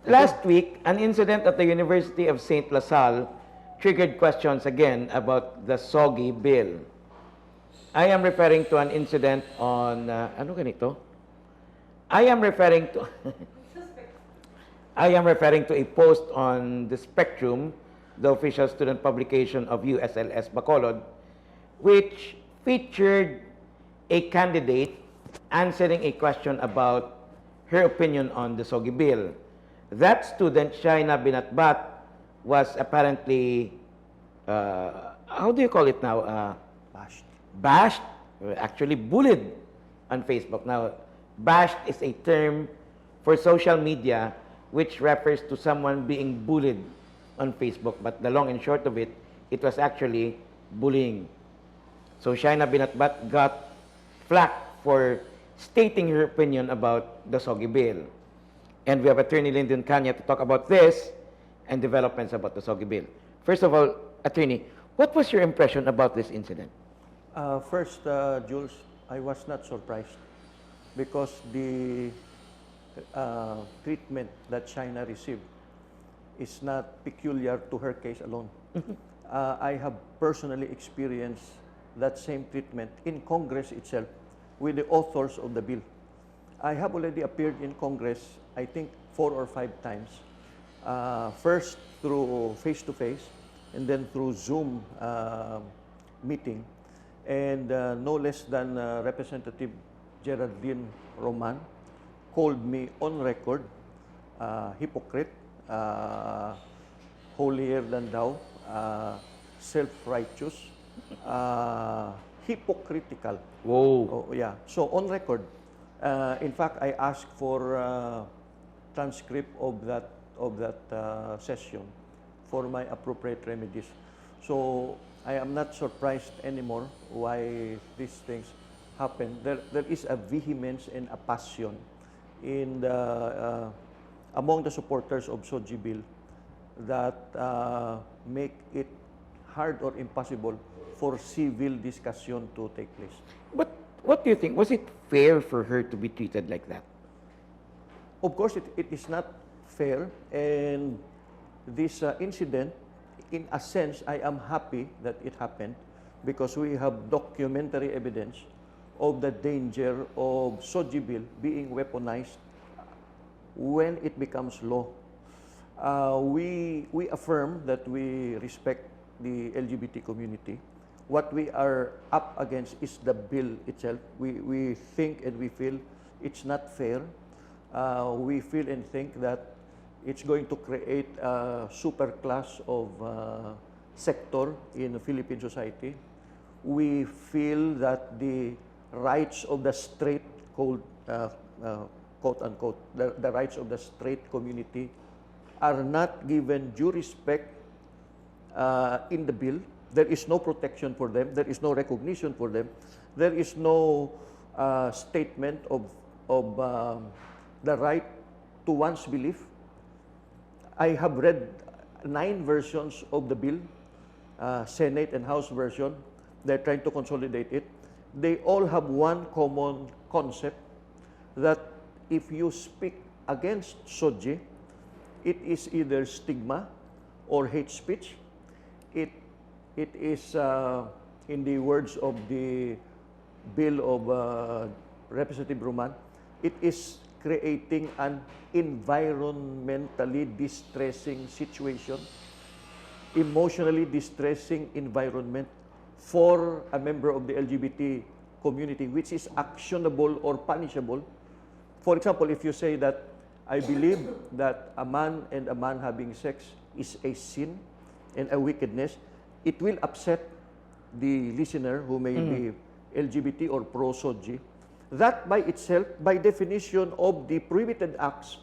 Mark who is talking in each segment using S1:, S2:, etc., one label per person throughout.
S1: Last week, an incident at the University of St. LaSalle triggered questions again about the SOGIE bill. I am referring to an incident on, ano ganito? I am referring to, I am referring to a post on the Spectrum, the official student publication of USLS Bacolod, which featured a candidate answering a question about her opinion on the SOGIE bill. That student, Shaina Binatbat, was apparently, how do you call it now? Bashed, actually bullied on Facebook. Now, bashed is a term for social media which refers to someone being bullied on Facebook. But the long and short of it, it was actually bullying. So Shaina Binatbat got flack for stating her opinion about the SOGIE bill. And we have Attorney Lyndon Cana to talk about this and developments about the SOGIE bill. First of all, Attorney, what was your impression about this incident?
S2: First, Jules, I was not surprised because the treatment that China received is not peculiar to her case alone. I have personally experienced that same treatment in Congress itself with the authors of the bill. I have already appeared in Congress, I think 4 or 5 times. First through face-to-face and then through Zoom meeting. And no less than Representative Geraldine Roman called me on record hypocrite, holier than thou, self-righteous, hypocritical.
S1: Whoa.
S2: Oh, yeah. So on record, in fact, I asked for transcript of that session for my appropriate remedies. So I am not surprised anymore why these things happen. There is a vehemence and a passion in the among the supporters of SOGIE bill that make it hard or impossible for civil discussion to take place.
S1: But what do you think? Was it fair for her to be treated like that?
S2: Of course, it is not fair, and this incident, in a sense, I am happy that it happened because we have documentary evidence of the danger of SOGIE bill being weaponized when it becomes law. We affirm that we respect the LGBT community. What we are up against is the bill itself. We think and we feel it's not fair. We feel and think that it's going to create a super class of sector in the Philippine society. We feel that the rights of the straight, quote unquote, the rights of the straight community are not given due respect in the bill. There is no protection for them. There is no recognition for them. There is no statement of the right to one's belief. I have read 9 versions of the bill, Senate and House version. They're trying to consolidate it. They all have one common concept, that if you speak against SOGIE, it is either stigma or hate speech. It is, in the words of the bill of Representative Roman, it is creating an environmentally distressing situation, emotionally distressing environment for a member of the LGBT community, which is actionable or punishable. For example, if you say that I believe that a man and a man having sex is a sin and a wickedness, it will upset the listener who may be LGBT or pro-SOGIE. That by itself, by definition of the prohibited acts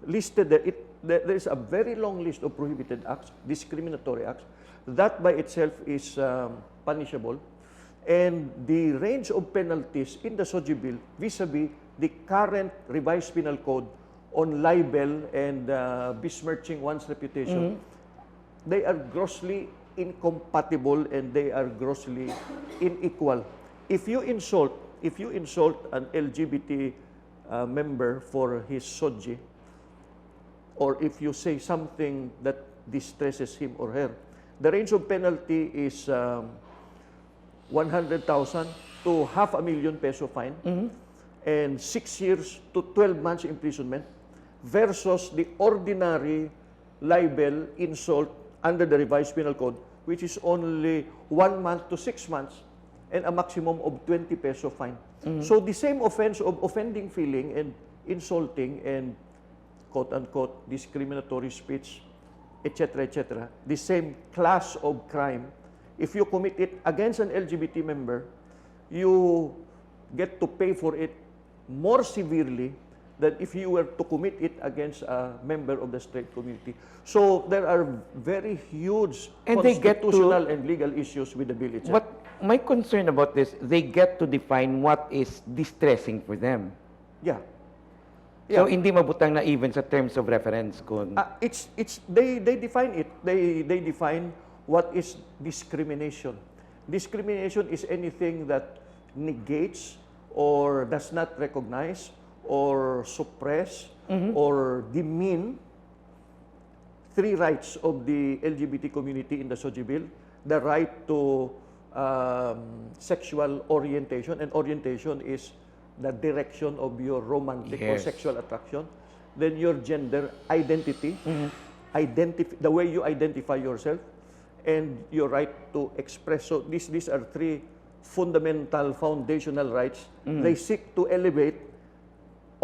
S2: listed there, there is a very long list of prohibited acts, discriminatory acts. That by itself is punishable. And the range of penalties in the SOGIE bill vis-a-vis the current revised penal code on libel and besmirching one's reputation, they are grossly incompatible and they are grossly unequal. If you insult an LGBT member for his SOGIE, or if you say something that distresses him or her, the range of penalty is 100,000 to half a million peso fine and 6 years to 12 months imprisonment versus the ordinary libel, insult under the revised penal code, which is only 1 month to 6 months and a maximum of 20 peso fine. So the same offense of offending feeling and insulting and quote-unquote discriminatory speech, etc., the same class of crime, if you commit it against an LGBT member, you get to pay for it more severely than if you were to commit it against a member of the straight community. So there are very huge
S1: And they get
S2: constitutional and legal issues with the bill itself.
S1: But my concern about this, they get to define what is distressing for them.
S2: Yeah.
S1: So hindi mabutang na even sa terms of reference kung
S2: They define it. They define what is discrimination. Discrimination is anything that negates or does not recognize or suppress or demean three rights of the LGBT community in the SOGIE bill: the right to sexual orientation, and orientation is the direction of your romantic or
S1: Yes.
S2: sexual attraction. Then your gender identity, the way you identify yourself, and your right to express. So these are three fundamental foundational rights. They seek to elevate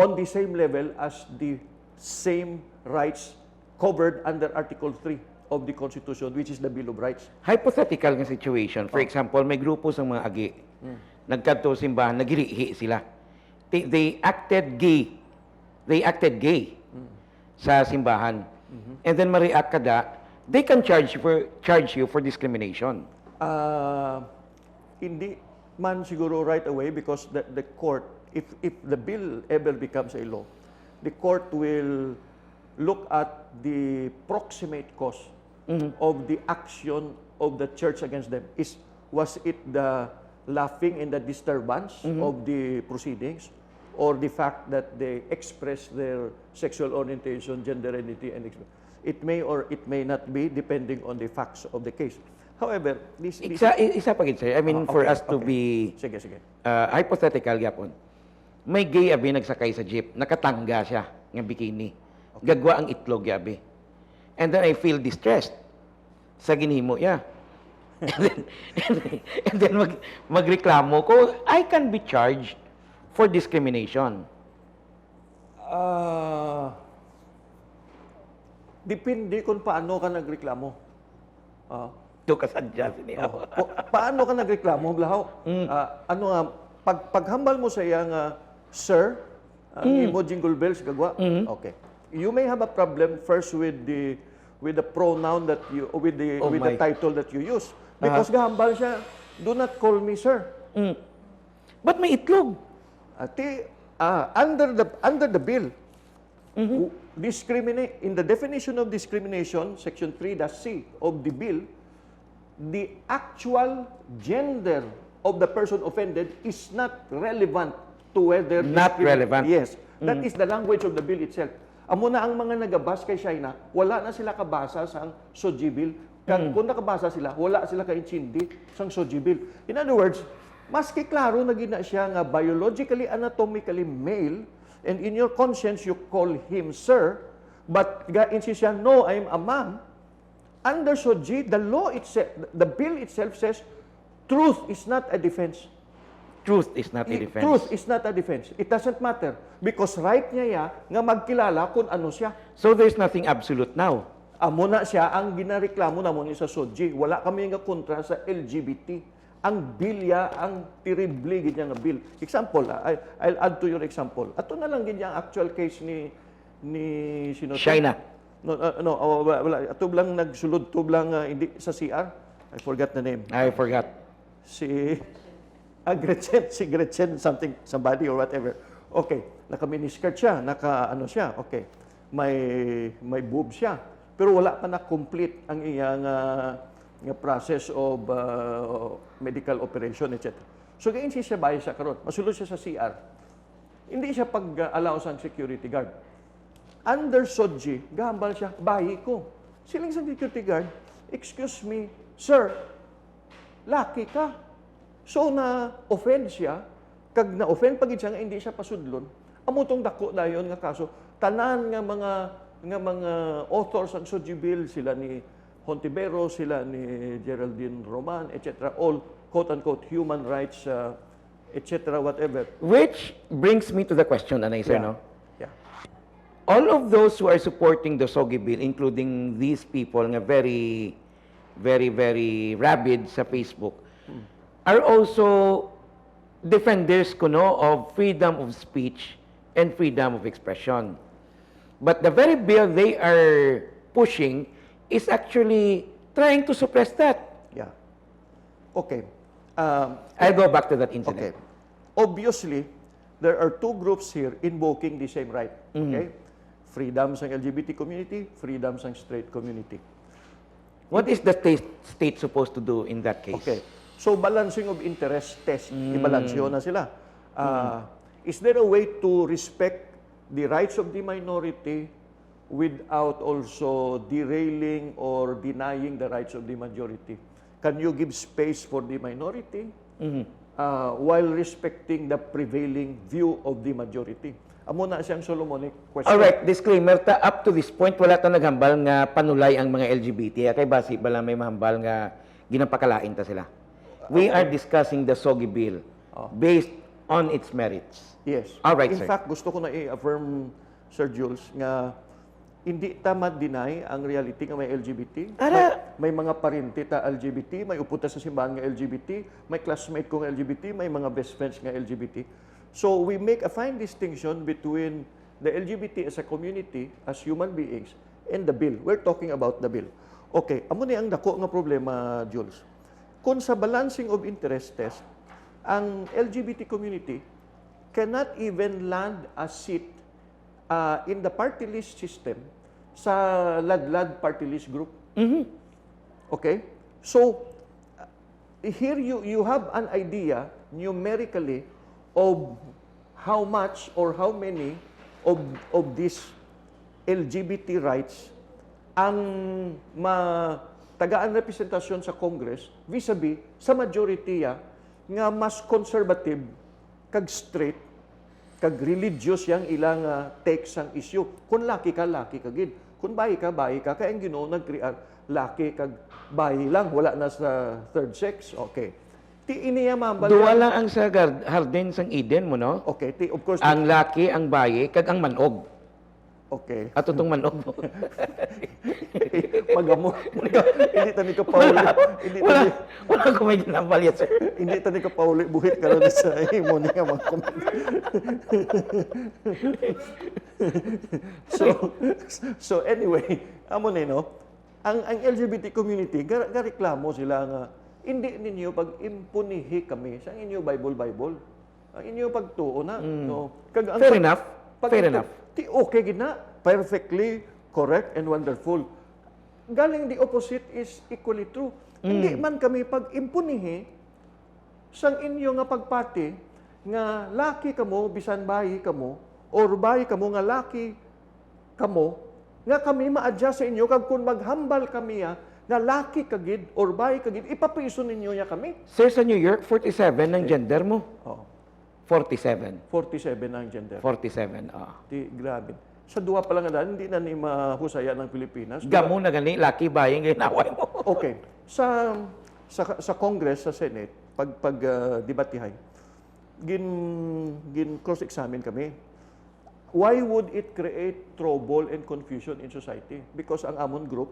S2: on the same level as the same rights covered under Article 3 of the Constitution, which is the Bill of Rights.
S1: hypothetical nga situation. For example, may grupo sa mga agi. Nagkadto simbahan, nagirihi sila. They acted gay. They acted gay sa simbahan. And then ma-react ka da, they can charge you for discrimination.
S2: Hindi man siguro right away, because the court, if the bill ever becomes a law, the court will look at the proximate cause of the action of the church against them. Was it the laughing and the disturbance of the proceedings, or the fact that they express their sexual orientation, gender identity, and it may or it may not be, depending on the facts of the case. However,
S1: Isa pa gid, sir. I mean, for us to be
S2: sige.
S1: hypothetical yapon. May gay abi nagsakay sa jeep, nakatangga siya nga bikini. Gagwa ang itlog yabi. And then I feel distressed sa ginhimo ya. and then magreklamo ko, I can be charged for discrimination.
S2: Depende kung paano ka nagreklamo.
S1: Do ka sadya niya.
S2: Paano ka nagreklamo, Blahaw? Ano nga, paghambal mo sa iya nga, sir, ang imo jingle bells gagwa. Okay. You may have a problem first with the pronoun that you, with the title that you use. Because gahambal siya, do not call me sir.
S1: But may itlog.
S2: Under the bill, in the definition of discrimination, section 3-C of the bill, the actual gender of the person offended is not relevant to whether...
S1: Not relevant.
S2: Yes. That is the language of the bill itself. Amo na ang mga nagabas kay China, wala na sila kabasa sa SOGIE bill. Kung nakabasa sila, wala sila kaintindi sa SOGIE bill. In other words, maski klaro na gina siya nga biologically, anatomically male, and in your conscience you call him sir, but ga-insist siya, no, I'm a man. Under SOGIE, the law itself, the bill itself says, truth is not a defense.
S1: Truth is not a defense.
S2: Truth is not a defense. It doesn't matter. Because right niya nga magkilala kung ano siya.
S1: So there's nothing absolute now.
S2: Amo na siya ang ginareklamo namon sa SOGIE. Wala kami nga kontra sa LGBT. Ang bilya, ang terrible gid nga bill. Example, I'll add to your example. Ato na lang gid ang actual case ni sino?
S1: China.
S2: Wala. Ato lang nagsulod to lang hindi sa CR. I forgot the name.
S1: I forgot.
S2: Si Gretchen somebody or whatever. Okay, naka-miniskirt siya, naka-ano siya. Okay. May boob siya. Pero wala pa na complete ang iyang nga process of medical operation, etc. So gayon siya bahay siya karon. Masulod siya sa CR. Hindi siya pag-allow sa security guard. under SOGIE, gahambal siya, bayi ko. Siling sa security guard, excuse me, sir, laki ka. So na-offend siya, kag na-offend pagid siya nga hindi siya pasudlon, amutong dako dayon nga kaso, tanan nga mga authors ang SOGIE bill, sila ni Hontivero, sila ni Geraldine Roman, etc. All quote-unquote human rights, etc. whatever.
S1: Which brings me to the question, Anay, sir,
S2: Yeah.
S1: no?
S2: Yeah.
S1: All of those who are supporting the SOGIE bill, including these people nga very, very, very rabid sa Facebook, are also defenders kuno of freedom of speech and freedom of expression. But the very bill they are pushing is actually trying to suppress that.
S2: Yeah. Okay.
S1: I'll go back to that incident.
S2: Okay. Obviously, there are two groups here invoking the same right. Okay? Freedom sa LGBT community, freedom sa straight community.
S1: What is the state supposed to do in that case?
S2: Okay. So, balancing of interest test, ibalansyo na sila. Is there a way to respect the rights of the minority without also derailing or denying the rights of the majority? Can you give space for the minority while respecting the prevailing view of the majority? Amo na siyang Solomonic question.
S1: Alright, disclaimer, up to this point, wala ta naghambal nga panulay ang mga LGBT. Kay basi bala may mahambal nga ginapakalain ta sila. We are discussing the SOGIE bill based on its merits.
S2: Yes.
S1: Alright,
S2: In
S1: sir.
S2: fact, gusto ko na i-affirm, Sir Jules, nga hindi tama deny ang reality nga may LGBT. May mga parinti ta LGBT, may uputa sa simbahan nga LGBT, may classmate ko nga LGBT, may mga best friends nga LGBT. So we make a fine distinction between the LGBT as a community, as human beings, and the bill. We're talking about the bill. Okay, amo ni ang dako nga problema, Jules. Kung sa balancing of interest test, ang LGBT community cannot even land a seat in the party list system sa ladlad party list group. Okay? So, here you have an idea numerically of how much or how many of these LGBT rights ang tagaan representasyon sa Congress vis-a-vis sa majority nga mas conservative kag straight kag religious yang ilang take sang issue. Kung laki ka gid. Kung bayi ka. Kaya ang Ginoo nag-create laki kag bayi lang, wala na sa third sex. Okay. Ti iniya mambal.
S1: Duwa lang ang sa Garden sang Eden mo, no?
S2: Okay, of course.
S1: Ang laki, ang bayi, kag ang manog.
S2: Okay.
S1: At itong manog mo.
S2: Pagamo. Hindi tani ka pauli.
S1: Wala ko may ginambal yan, sir.
S2: Hindi tani ka pauli buhit karon sa imo ni nga mga comment. So anyway, amo ni no. Ang LGBT community gareklamo sila nga hindi ninyo pag-impunihi kami sa inyo Bible. Ang inyo pagtuo na no.
S1: Fair enough. Fair enough.
S2: Okay gina, perfectly correct and wonderful. Galing the opposite is equally true. Hindi man kami pag-impunihi sang inyo nga pagpati nga laki kamo bisan bayi kamo or bayi kamo nga laki kamo nga kami ma-adjust sa inyo kag kun maghambal kami nga laki kagid or bayi kagid ipapriso ninyo niya kami.
S1: Sir, sa New York, 47 ng gender mo.
S2: Oh.
S1: 47.
S2: 47 ang gender.
S1: 47,
S2: Di grabe. Sa duwa pa lang na hindi na ni mahusaya ng Pilipinas.
S1: Gamo na gani, laki bayang ginaway mo.
S2: Okay. Sa Congress, sa Senate, pag debatihay, gin cross-examine kami. Why would it create trouble and confusion in society? Because ang amon group,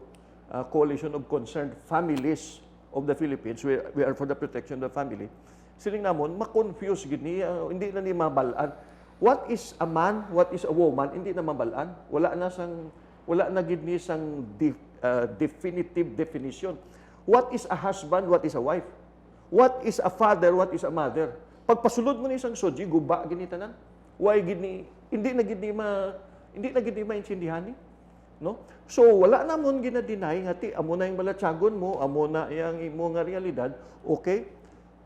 S2: Coalition of Concerned Families of the Philippines, we are for the protection of the family, siling namon, ma-confuse gini, hindi na ni mabalaan. What is a man, what is a woman, hindi na mabalaan. Wala na gini sang definitive definition. What is a husband, what is a wife? What is a father, what is a mother? Pagpasulod mo ni isang SOGIE, guba gini tanan. Why gini, hindi na gini maintindihan ni. No? So wala namon gina-deny ngati amo na yung balatsagon mo, amo na yang imo nga realidad. Okay?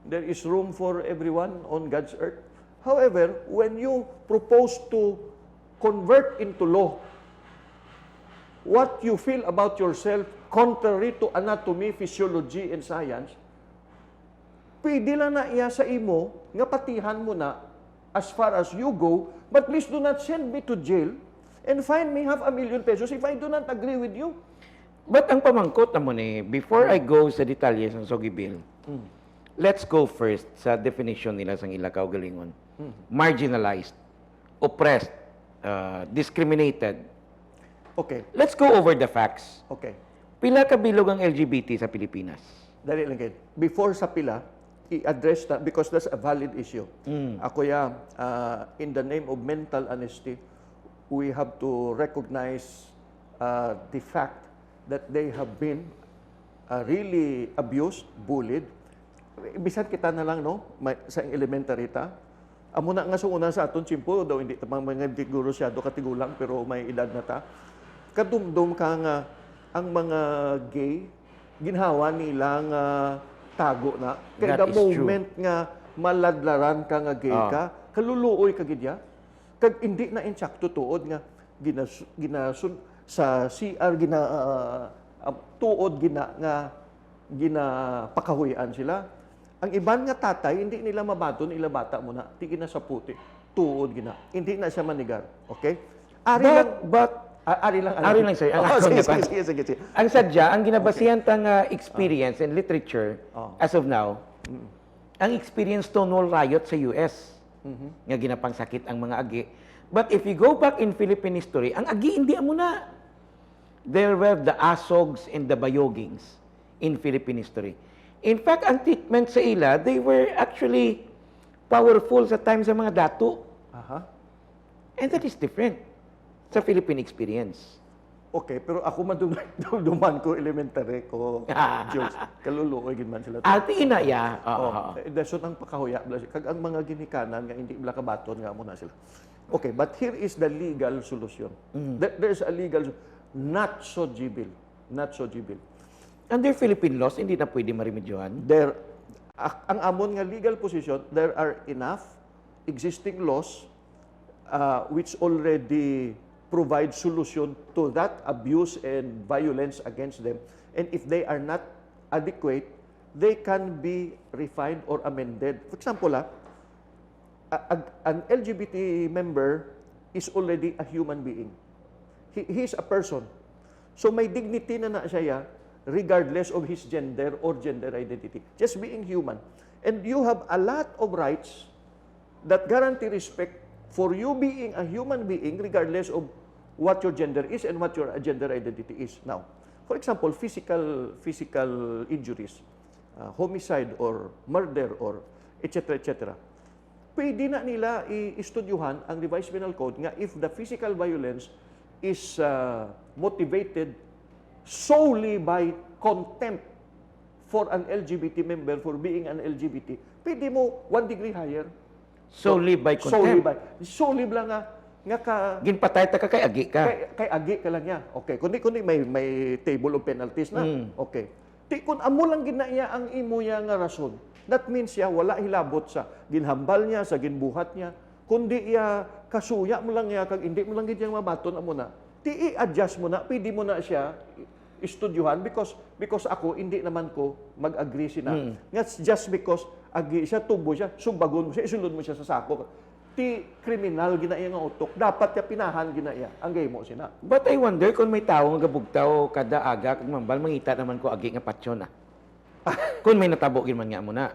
S2: There is room for everyone on God's earth. However, when you propose to convert into law what you feel about yourself contrary to anatomy, physiology, and science, pwede lang na iya sa imo, nga patihan mo na as far as you go, but please do not send me to jail and fine me ₱500,000 if I do not agree with you.
S1: But ang pamangkot na mo ni, before I go sa detalye ng SOGIE bill, let's go first sa definition nila sa ilakaw galingon. Marginalized, oppressed, discriminated.
S2: Okay.
S1: Let's go over the facts.
S2: Okay.
S1: Pila ka bilog ang LGBT sa Pilipinas?
S2: Dali lang kayo. Before sa pila, i-address na because that's a valid issue. Ako in the name of mental honesty, we have to recognize the fact that they have been really abused, bullied. Bisan kita na lang, no? Sa elementary ta. Amo na nga suuna sa aton chimpo, daw hindi tamang mga guro siya, do katigulang, pero may edad na ta. Kadumdum ka nga, ang mga gay, ginhawa nilang tago na. Kaya the moment nga maladlaran ka nga gay ka, kaluluoy ka gidya. Kag hindi na insakto tuod nga ginasun sa CR tuod ginapakahuyan sila. Ang iban nga tatay hindi nila mabaton ila bata mo na tigi na sa puti tuod gina. Hindi na siya manigar. Okay? Ari lang
S1: sir.
S2: Sige.
S1: Ang sadya, ang ginabasihan tang experience and literature as of now, ang experience Stonewall riot sa US, nga ginapang sakit ang mga agi. But if you go back in Philippine history, ang agi hindi amo na. There were the Asogs and the Bayogings in Philippine history. In fact, ang treatment sa ila, they were actually powerful sa time sa mga dato. And that is different sa Philippine experience.
S2: Okay, pero ako maduman ko elementary ko jokes. Kaluluoy gid man sila.
S1: Ati ina ya.
S2: Dason ang pakahuya kag ang mga ginikanan nga hindi bla kabaton nga muna sila. Okay, but here is the legal solution. There is a legal not SOGIE bill. Not SOGIE bill.
S1: Under Philippine laws, hindi na pwede maremedyohan?
S2: Ang amon nga legal position, there are enough existing laws which already provide solution to that abuse and violence against them. And if they are not adequate, they can be refined or amended. For example, an LGBT member is already a human being. He is a person. So may dignity na siya regardless of his gender or gender identity. Just being human. And you have a lot of rights that guarantee respect for you being a human being regardless of what your gender is and what your gender identity is. Now, for example, physical injuries, homicide or murder or etc. Pwede na nila i-studyuhan ang revised penal code nga if the physical violence is motivated solely by contempt for an LGBT member for being an LGBT, pwede mo 1 degree higher.
S1: Solely by contempt?
S2: Solely lang nga ka...
S1: Ginpatay ta ka kay agi ka.
S2: Kay agi ka lang niya. Okay. Kundi may table of penalties na. Okay. Kung amo lang ginaiya ang imo ya nga rason, that means ya wala hilabot sa ginhambal niya, sa ginbuhat niya, kundi ya kasuya mo lang ya, kag hindi mo lang gid yang mabaton amo na. I-adjust mo na, pwede mo na siya istudyuhan because ako hindi naman ko mag-agree sina. That's just because agi siya, tubo siya, sumbagon mo siya, isulod mo siya sa sako. Ti kriminal ginaiya nga utok, dapat ya pinahan ginaiya ang gay mo sina.
S1: But I wonder kung may tao nga gabugtaw kada aga kag mambal mangita naman ko agi nga patsyon na. Kung may natabo gid man nga mo na.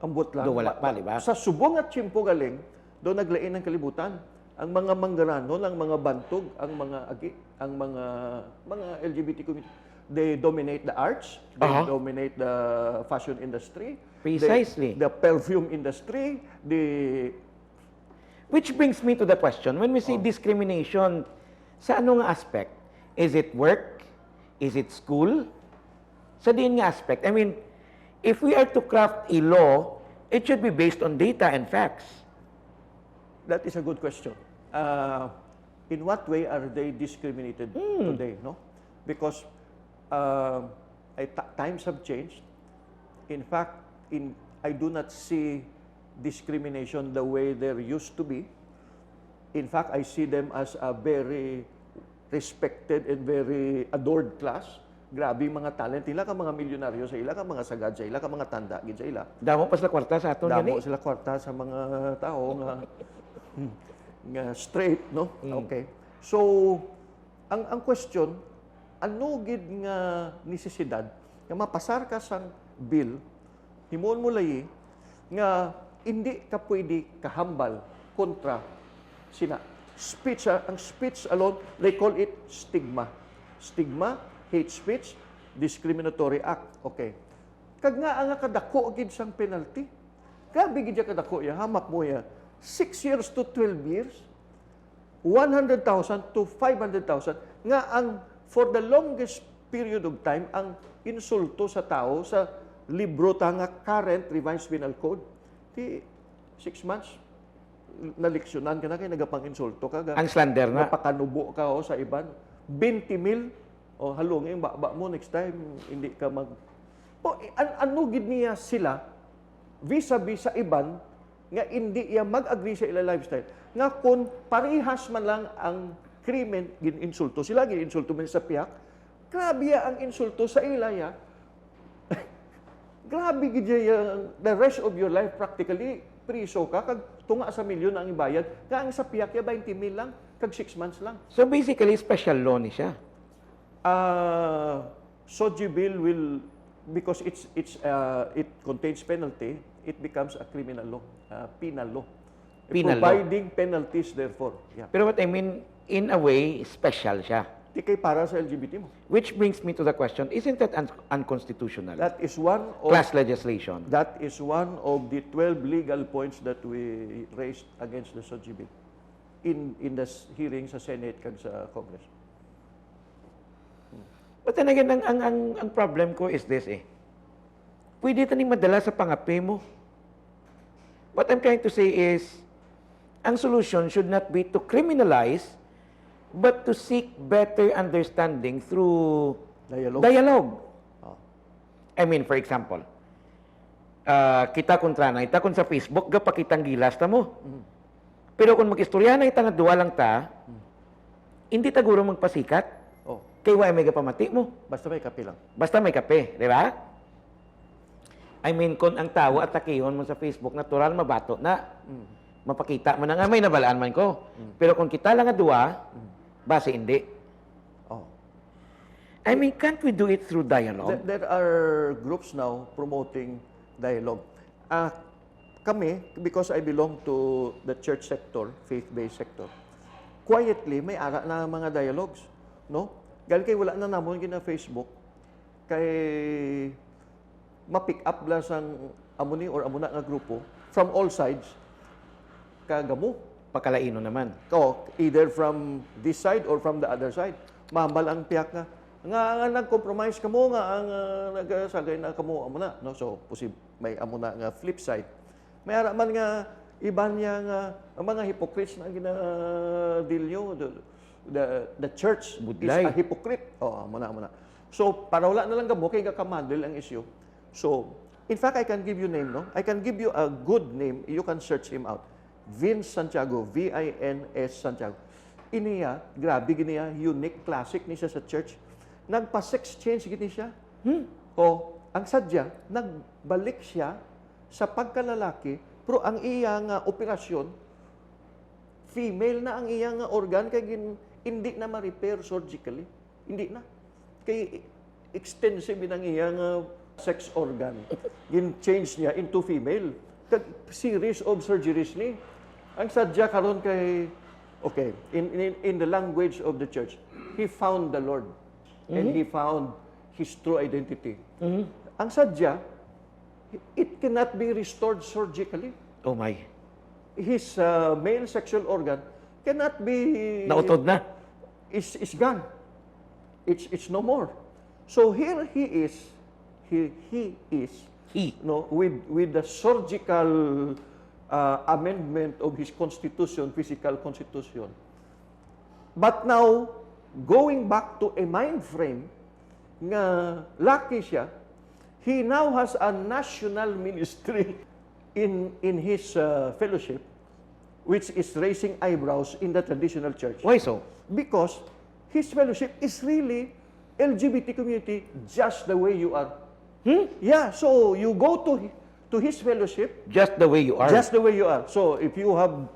S2: Ambot lang.
S1: Wala pa, di ba?
S2: Sa subong at chimpo galing, do naglain ng kalibutan. Ang mga manggaranon, ang mga bantog, ang mga agi, ang mga LGBT community, they dominate the arts, they dominate the fashion industry,
S1: precisely,
S2: the perfume industry,
S1: which brings me to the question, when we say discrimination, sa anong aspect? Is it work? Is it school? Sa din nga aspect. I mean, if we are to craft a law, it should be based on data and facts.
S2: That is a good question. In what way are they discriminated today? No, because times have changed. In fact, I do not see discrimination the way there used to be. In fact, I see them as a very respected and very adored class. Grabe mga talent nila, ka mga milyonaryo sa ila, ka mga sagad sa ila, ka mga tanda gid sa ila.
S1: Damo pa sila kwarta sa aton
S2: Damo
S1: gani.
S2: sila kwarta sa mga tao nga straight, no? Okay. So, ang question, ano gid nga necesidad nga mapasar ka sang bill, himon mo layi nga hindi ka pwede kahambal kontra sina. Speech, ang speech alone, they call it stigma. Stigma, hate speech, discriminatory act. Okay. Kag nga ang kadako gid sang penalty. Grabe gid ya kadako ya, hamak mo ya. 6 years to 12 years, 100,000 to 500,000 nga ang for the longest period of time ang insulto sa tao sa libro ta nga current revised penal code. Di 6 months naleksyonan ka na kay nagapang-insulto ka.
S1: Ang slander na.
S2: Napakanubo ka o sa iban. 20 mil o halong ba mo next time hindi ka mag ano gid niya sila vis-a-vis sa iban nga hindi iya mag-agree sa ila lifestyle nga kung parehas man lang ang krimen gin-insulto sila gin-insulto man sa piyak, grabe ang insulto sa ila ya. Grabe gid the rest of your life practically priso ka kag tunga sa milyon ang ibayad nga ang sa piyak ya 20 mil lang kag 6 months lang.
S1: So basically special law ni siya.
S2: SOGIE bill will, because it contains penalty, it becomes a criminal law, penal law.
S1: Penal
S2: Providing penalties therefore. Yeah.
S1: Pero what I mean, in a way, special siya.
S2: Di kay para sa LGBT mo.
S1: Which brings me to the question, isn't that unconstitutional?
S2: That is one of
S1: Class legislation.
S2: That is one of the 12 legal points that we raised against the SOGIE bill in the hearing sa Senate kag sa Congress.
S1: But then again, ang problem ko is this Pwede taning madala sa pangapi mo. What I'm trying to say is, ang solution should not be to criminalize, but to seek better understanding through dialogue.
S2: Oh.
S1: I mean, for example, kita kontra na, ita kung sa Facebook, gapakitang gilas ta mo. Pero kung mag-istorya na ita nga duwa lang ta, hindi taguro magpasikat.
S2: Oh.
S1: Kay wa may gapamati mo.
S2: Basta may kape lang.
S1: Basta may kape, di ba? I mean, kung ang tawo at takihon mo sa Facebook, natural mabato na. Mapakita mo na nga, may nabalaan man ko. Pero kung kita lang nga duwa, base hindi.
S2: Oh.
S1: I mean, can't we do it through dialogue?
S2: There are groups now promoting dialogue. Kami, because I belong to the church sector, faith-based sector, quietly, may ara na mga dialogues. No? Gali kay wala na namon gina Facebook, kay ma-pick up lang sang amuni or amuna nga grupo from all sides, kagamo.
S1: Pakalaino naman.
S2: Either from this side or from the other side. Mahambal ang piyak nga nag-compromise kamo nga ang nagasagay na kamo amuna, no? So may amuna nga flip side. May ara man nga iban niya nga ang mga hypocrites na ginadilyo, the church
S1: Budlay.
S2: is a hypocrite. Amuna. So para wala na lang gamo kay kakamandel ang issue. So in fact I can give you name, no? I can give you a good name, you can search him out. Vince Santiago, V-I-N-S Santiago. Iniya, grabe giniya, unique, classic ni siya sa church. Nagpa-sex change gini siya. Ang sadya, nagbalik siya sa pagkalalaki, pero ang iya nga operasyon, female na ang iya nga organ, kay hindi na ma-repair surgically. Hindi na. Kay extensive ang iya nga sex organ. Gin-change niya into female. Series of surgeries ni. Ang sadya karon kay, okay, in the language of the church, he found the Lord and he found his true identity. Ang sadya, it cannot be restored surgically.
S1: Oh my.
S2: His male sexual organ cannot be...
S1: Nautod na.
S2: Is gone. It's no more. So here he is. No, with the surgical amendment of his constitution, physical constitution. But now, going back to a mind frame, nga laki siya, he now has a national ministry in his fellowship, which is raising eyebrows in the traditional church.
S1: Why so?
S2: Because his fellowship is really LGBT community just the way you are. Yeah, so you go to his fellowship
S1: Just the way you are.
S2: just the way you are. So if you have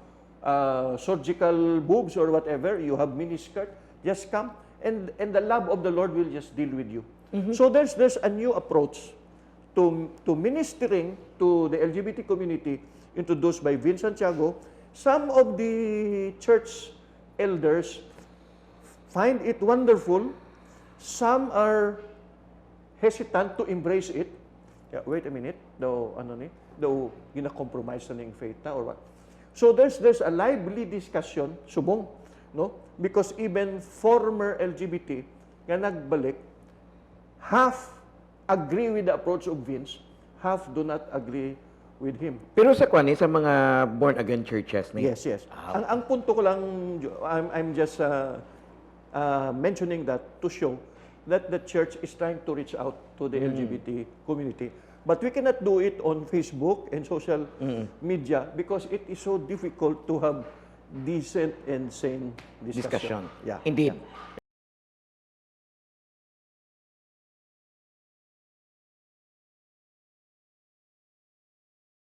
S2: surgical boobs or whatever, you have miniskirt, just come and the love of the Lord will just deal with you. So there's a new approach to ministering to the LGBT community introduced by Vin Santiago. Some of the church elders find it wonderful. Some are hesitant to embrace it. Yeah, wait a minute. Though gina-compromise na ng faith na or what. So there's a lively discussion, subong, no? Because even former LGBT nga nagbalik, half agree with the approach of Vince, half do not agree with him.
S1: Pero sa kwani, sa mga born-again churches,
S2: Yes, yes. Ang punto ko lang, I'm just mentioning that to show that the church is trying to reach out to the LGBT community. But we cannot do it on Facebook and social media because it is so difficult to have decent and sane discussion.
S1: discussion. Indeed.
S2: Yeah.